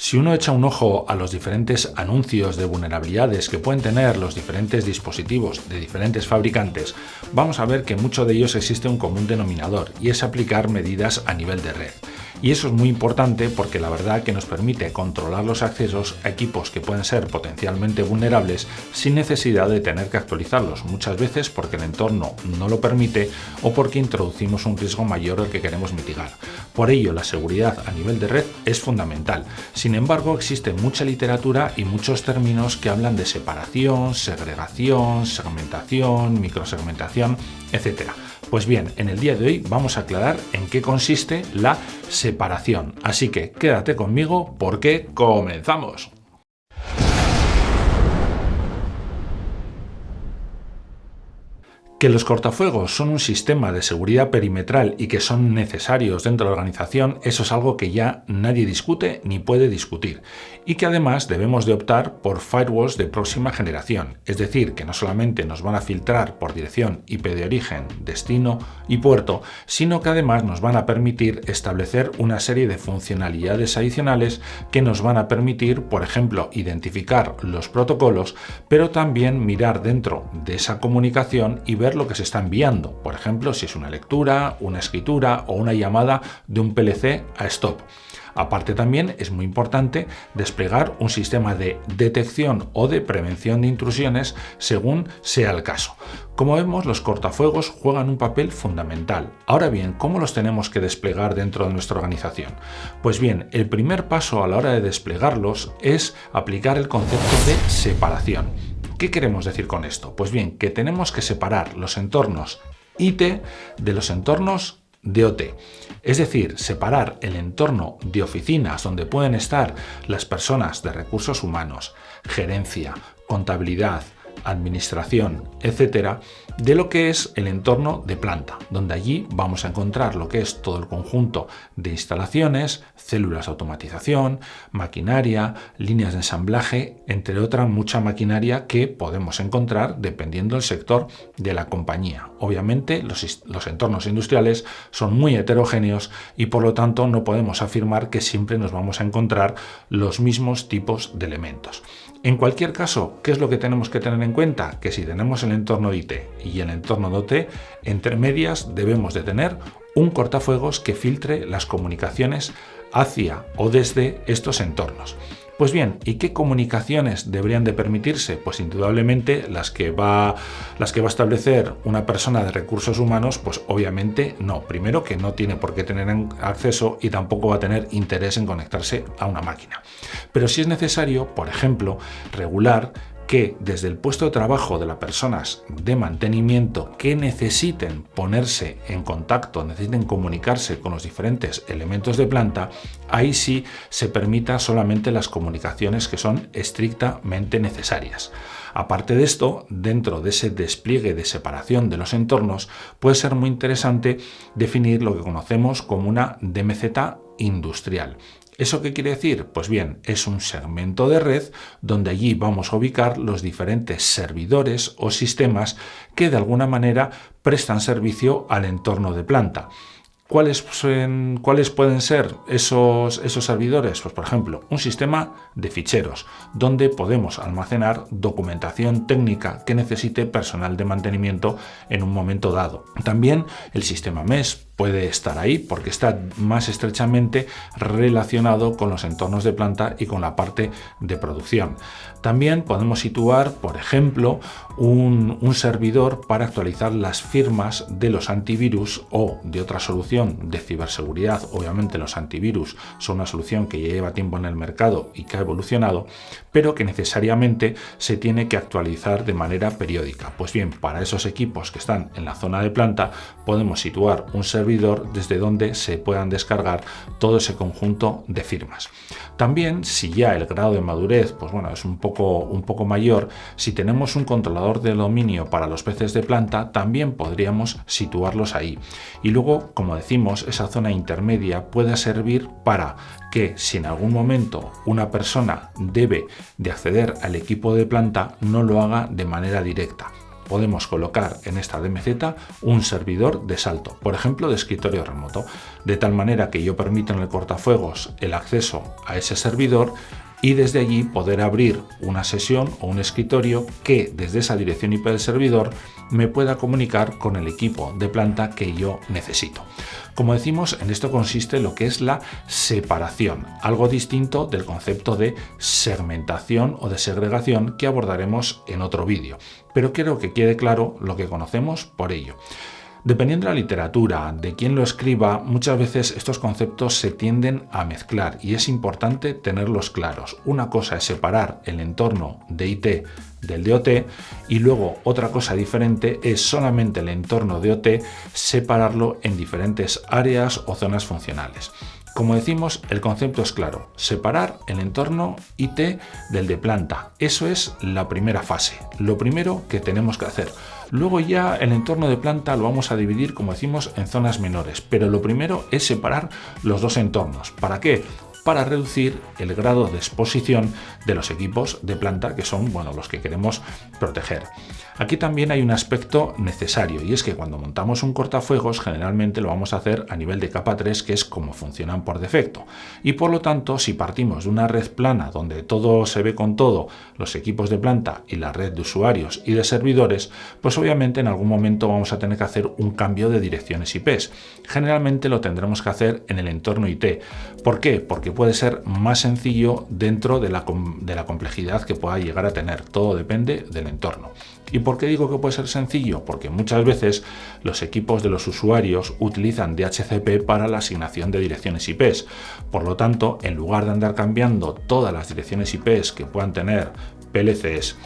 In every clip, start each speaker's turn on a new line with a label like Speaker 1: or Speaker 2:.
Speaker 1: Si uno echa un ojo a los diferentes anuncios de vulnerabilidades que pueden tener los diferentes dispositivos de diferentes fabricantes, vamos a ver que en muchos de ellos existe un común denominador y es aplicar medidas a nivel de red. Y eso es muy importante porque la verdad que nos permite controlar los accesos a equipos que pueden ser potencialmente vulnerables sin necesidad de tener que actualizarlos, muchas veces porque el entorno no lo permite o porque introducimos un riesgo mayor al que queremos mitigar. Por ello, la seguridad a nivel de red es fundamental. Sin embargo, existe mucha literatura y muchos términos que hablan de separación, segregación, segmentación, microsegmentación, etc. Pues bien, en el día de hoy vamos a aclarar en qué consiste la separación. Así que quédate conmigo porque comenzamos. Que los cortafuegos son un sistema de seguridad perimetral y que son necesarios dentro de la organización, eso es algo que ya nadie discute ni puede discutir. Y que además debemos de optar por firewalls de próxima generación, es decir, que no solamente nos van a filtrar por dirección IP de origen, destino y puerto, sino que además nos van a permitir establecer una serie de funcionalidades adicionales que nos van a permitir, por ejemplo, identificar los protocolos, pero también mirar dentro de esa comunicación y ver lo que se está enviando, por ejemplo, si es una lectura, una escritura o una llamada de un PLC a stop. Aparte también es muy importante desplegar un sistema de detección o de prevención de intrusiones según sea el caso. Como vemos, los cortafuegos juegan un papel fundamental. Ahora bien, ¿cómo los tenemos que desplegar dentro de nuestra organización? Pues bien, el primer paso a la hora de desplegarlos es aplicar el concepto de separación. ¿Qué queremos decir con esto? Pues bien, que tenemos que separar los entornos IT de los entornos de OT. Es decir, separar el entorno de oficinas donde pueden estar las personas de recursos humanos, gerencia, contabilidad, administración, etcétera, de lo que es el entorno de planta, donde allí vamos a encontrar lo que es todo el conjunto de instalaciones, células de automatización, maquinaria, líneas de ensamblaje, entre otra mucha maquinaria que podemos encontrar dependiendo del sector de la compañía. Obviamente los entornos industriales son muy heterogéneos y por lo tanto no podemos afirmar que siempre nos vamos a encontrar los mismos tipos de elementos. En cualquier caso, ¿qué es lo que tenemos que tener en cuenta? Que si tenemos el entorno IT y el entorno de OT, entre medias debemos de tener un cortafuegos que filtre las comunicaciones hacia o desde estos entornos. Pues bien, ¿y qué comunicaciones deberían de permitirse? Pues indudablemente las que va a establecer una persona de recursos humanos, pues obviamente no. Primero, que no tiene por qué tener acceso y tampoco va a tener interés en conectarse a una máquina. Pero si es necesario, por ejemplo, regular que desde el puesto de trabajo de las personas de mantenimiento que necesiten ponerse en contacto, necesiten comunicarse con los diferentes elementos de planta, ahí sí se permita solamente las comunicaciones que son estrictamente necesarias. Aparte de esto, dentro de ese despliegue de separación de los entornos, puede ser muy interesante definir lo que conocemos como una DMZ industrial. ¿Eso qué quiere decir? Pues bien, es un segmento de red donde allí vamos a ubicar los diferentes servidores o sistemas que de alguna manera prestan servicio al entorno de planta. ¿Cuáles pueden ser esos servidores? Pues por ejemplo, un sistema de ficheros donde podemos almacenar documentación técnica que necesite personal de mantenimiento en un momento dado. También el sistema MES puede estar ahí porque está más estrechamente relacionado con los entornos de planta y con la parte de producción. También podemos situar, por ejemplo, un servidor para actualizar las firmas de los antivirus o de otra solución de ciberseguridad. Obviamente los antivirus son una solución que lleva tiempo en el mercado y que ha evolucionado, pero que necesariamente se tiene que actualizar de manera periódica. Pues bien, para esos equipos que están en la zona de planta podemos situar un servidor desde donde se puedan descargar todo ese conjunto de firmas. También, si ya el grado de madurez pues bueno, es un poco mayor, si tenemos un controlador de dominio para los PCs de planta, también podríamos situarlos ahí. Y luego, como decimos, esa zona intermedia puede servir para que si en algún momento una persona debe de acceder al equipo de planta, no lo haga de manera directa. podemos colocar en esta DMZ un servidor de salto, por ejemplo de escritorio remoto, de tal manera que yo permito en el cortafuegos el acceso a ese servidor y desde allí poder abrir una sesión o un escritorio que desde esa dirección IP del servidor me pueda comunicar con el equipo de planta que yo necesito. Como decimos, en esto consiste lo que es la separación, algo distinto del concepto de segmentación o de segregación que abordaremos en otro vídeo, pero quiero que quede claro lo que conocemos por ello. Dependiendo de la literatura, de quién lo escriba, muchas veces estos conceptos se tienden a mezclar y es importante tenerlos claros. Una cosa es separar el entorno de IT del de OT y luego otra cosa diferente es solamente el entorno de OT separarlo en diferentes áreas o zonas funcionales. Como decimos, el concepto es claro, separar el entorno IT del de planta. Eso es la primera fase, lo primero que tenemos que hacer. Luego ya el entorno de planta lo vamos a dividir, como decimos, en zonas menores, pero lo primero es separar los dos entornos. ¿Para qué? Para reducir el grado de exposición de los equipos de planta, que son, bueno, los que queremos proteger. Aquí también hay un aspecto necesario y es que cuando montamos un cortafuegos generalmente lo vamos a hacer a nivel de capa 3, que es como funcionan por defecto. Y por lo tanto, si partimos de una red plana donde todo se ve con todo, los equipos de planta y la red de usuarios y de servidores, pues obviamente en algún momento vamos a tener que hacer un cambio de direcciones IPs. Generalmente lo tendremos que hacer en el entorno IT. ¿Por qué? Porque puede ser más sencillo dentro de la complejidad que pueda llegar a tener. Todo depende del entorno. ¿Y por qué digo que puede ser sencillo? Porque muchas veces los equipos de los usuarios utilizan DHCP para la asignación de direcciones IPs. Por lo tanto, en lugar de andar cambiando todas las direcciones IPs que puedan tener PLCs,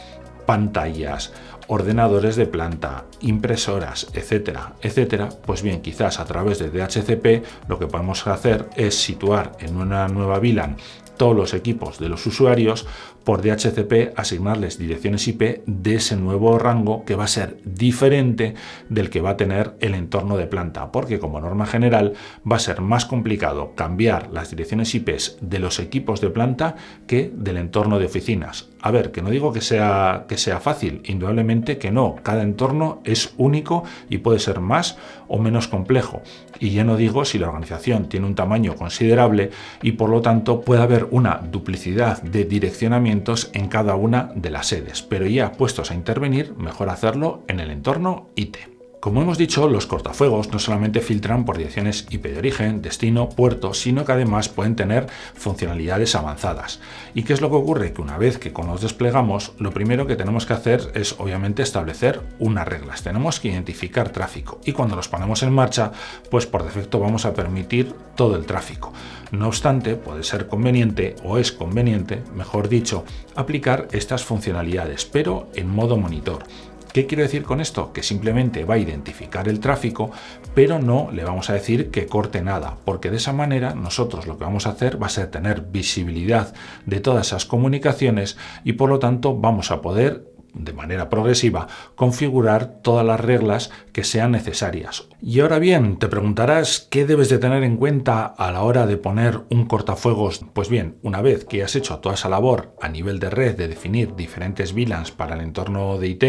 Speaker 1: pantallas, ordenadores de planta, impresoras, etcétera, etcétera, pues bien, quizás a través de DHCP lo que podemos hacer es situar en una nueva VLAN todos los equipos de los usuarios, por DHCP asignarles direcciones IP de ese nuevo rango que va a ser diferente del que va a tener el entorno de planta, porque como norma general va a ser más complicado cambiar las direcciones IP de los equipos de planta que del entorno de oficinas. A ver, que no digo que sea fácil, indudablemente que no, cada entorno es único y puede ser más o menos complejo. Y ya no digo si la organización tiene un tamaño considerable y por lo tanto puede haber una duplicidad de direccionamientos en cada una de las sedes, pero ya puestos a intervenir, mejor hacerlo en el entorno IT. Como hemos dicho, los cortafuegos no solamente filtran por direcciones IP de origen, destino, puerto, sino que además pueden tener funcionalidades avanzadas. ¿Y qué es lo que ocurre? Que una vez que los desplegamos, lo primero que tenemos que hacer es obviamente establecer unas reglas. Tenemos que identificar tráfico y cuando los ponemos en marcha, pues por defecto vamos a permitir todo el tráfico. No obstante, puede ser conveniente o es conveniente, mejor dicho, aplicar estas funcionalidades, pero en modo monitor. ¿Qué quiero decir con esto? Que simplemente va a identificar el tráfico, pero no le vamos a decir que corte nada, porque de esa manera nosotros lo que vamos a hacer va a ser tener visibilidad de todas esas comunicaciones y por lo tanto vamos a poder de manera progresiva configurar todas las reglas que sean necesarias. Y ahora bien, te preguntarás qué debes de tener en cuenta a la hora de poner un cortafuegos. Pues bien, una vez que has hecho toda esa labor a nivel de red de definir diferentes VLANs para el entorno de IT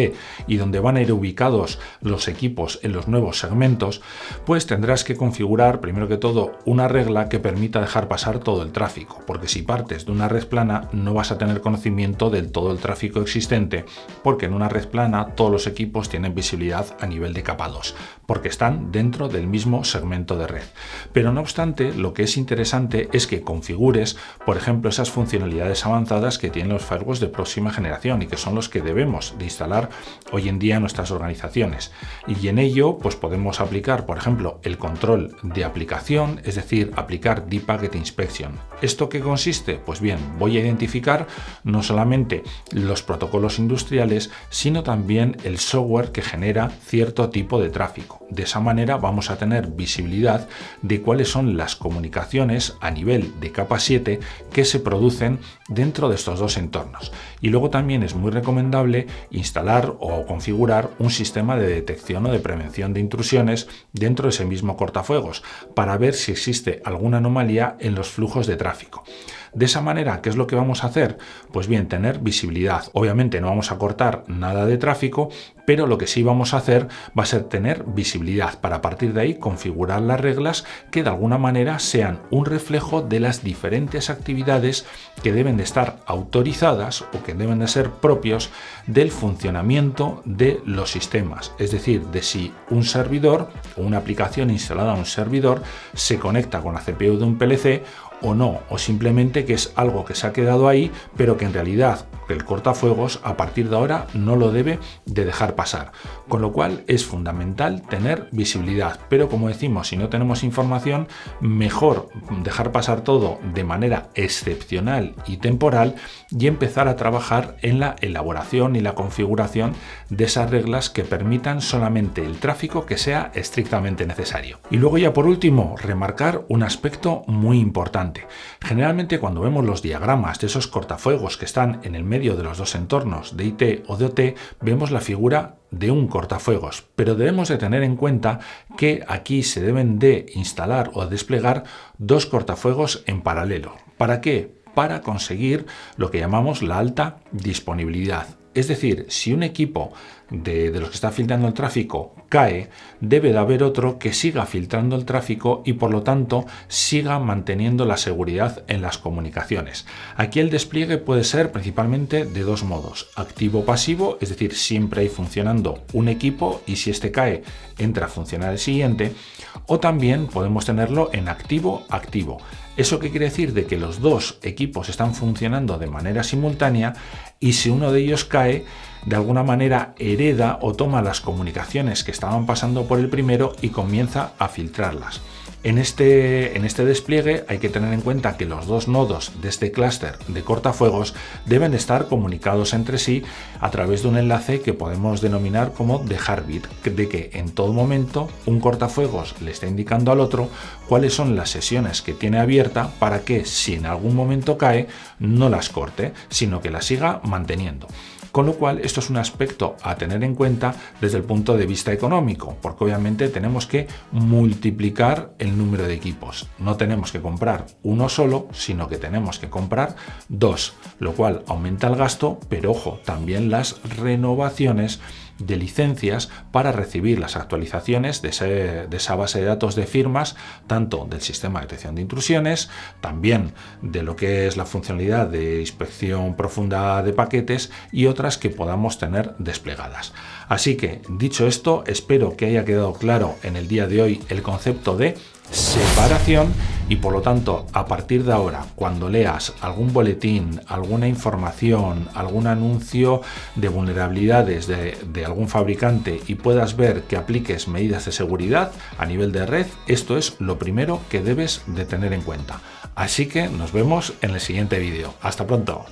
Speaker 1: y donde van a ir ubicados los equipos en los nuevos segmentos, pues tendrás que configurar primero que todo una regla que permita dejar pasar todo el tráfico, porque si partes de una red plana no vas a tener conocimiento del todo el tráfico existente, porque en una red plana todos los equipos tienen visibilidad a nivel de capa 2, porque están dentro del mismo segmento de red. Pero no obstante, lo que es interesante es que configures, por ejemplo, esas funcionalidades avanzadas que tienen los firewalls de próxima generación y que son los que debemos de instalar hoy en día en nuestras organizaciones. Y en ello, pues podemos aplicar, por ejemplo, el control de aplicación, es decir, aplicar Deep Packet Inspection. ¿Esto qué consiste? Pues bien, voy a identificar no solamente los protocolos industriales, sino también el software que genera cierto tipo de tráfico. De esa manera vamos a tener visibilidad de cuáles son las comunicaciones a nivel de capa 7 que se producen dentro de estos dos entornos. Y luego también es muy recomendable instalar o configurar un sistema de detección o de prevención de intrusiones dentro de ese mismo cortafuegos para ver si existe alguna anomalía en los flujos de tráfico. De esa manera, ¿qué es lo que vamos a hacer? Pues bien, tener visibilidad. Obviamente no vamos a cortar nada de tráfico, pero lo que sí vamos a hacer va a ser tener visibilidad para a partir de ahí configurar las reglas que de alguna manera sean un reflejo de las diferentes actividades que deben de estar autorizadas o que deben de ser propios del funcionamiento de los sistemas. Es decir, de si un servidor o una aplicación instalada en un servidor se conecta con la CPU de un PLC o no, o simplemente que es algo que se ha quedado ahí, pero que en realidad el cortafuegos a partir de ahora no lo debe de dejar pasar. Con lo cual es fundamental tener visibilidad, pero como decimos, si no tenemos información, mejor dejar pasar todo de manera excepcional y temporal y empezar a trabajar en la elaboración y la configuración de esas reglas que permitan solamente el tráfico que sea estrictamente necesario. Y luego ya por último, remarcar un aspecto muy importante. Generalmente cuando vemos los diagramas de esos cortafuegos que están en el medio de los dos entornos de IT o de OT, vemos la figura de un cortafuegos, pero debemos de tener en cuenta que aquí se deben de instalar o desplegar dos cortafuegos en paralelo. ¿Para qué? Para conseguir lo que llamamos la alta disponibilidad. Es decir, si un equipo de los que está filtrando el tráfico cae, debe de haber otro que siga filtrando el tráfico y por lo tanto siga manteniendo la seguridad en las comunicaciones. Aquí el despliegue puede ser principalmente de dos modos: activo-pasivo, es decir, siempre hay funcionando un equipo y si este cae entra a funcionar el siguiente, o también podemos tenerlo en activo-activo. ¿Eso qué quiere decir? De que los dos equipos están funcionando de manera simultánea y si uno de ellos cae, de alguna manera hereda o toma las comunicaciones que estaban pasando por el primero y comienza a filtrarlas. En este despliegue hay que tener en cuenta que los dos nodos de este clúster de cortafuegos deben estar comunicados entre sí a través de un enlace que podemos denominar como de Heartbeat, de que en todo momento un cortafuegos le está indicando al otro cuáles son las sesiones que tiene abierta para que si en algún momento cae no las corte, sino que las siga manteniendo. Con lo cual esto es un aspecto a tener en cuenta desde el punto de vista económico, porque obviamente tenemos que multiplicar el número de equipos. No tenemos que comprar uno solo, sino que tenemos que comprar dos, lo cual aumenta el gasto, pero ojo, también las renovaciones de licencias para recibir las actualizaciones de esa base de datos de firmas, tanto del sistema de detección de intrusiones, también de lo que es la funcionalidad de inspección profunda de paquetes y otras que podamos tener desplegadas. Así que, dicho esto, espero que haya quedado claro en el día de hoy el concepto de separación y por lo tanto a partir de ahora cuando leas algún boletín, alguna información, algún anuncio de vulnerabilidades de algún fabricante y puedas ver que apliques medidas de seguridad a nivel de red, esto es lo primero que debes de tener en cuenta. Así que nos vemos en el siguiente vídeo. Hasta pronto.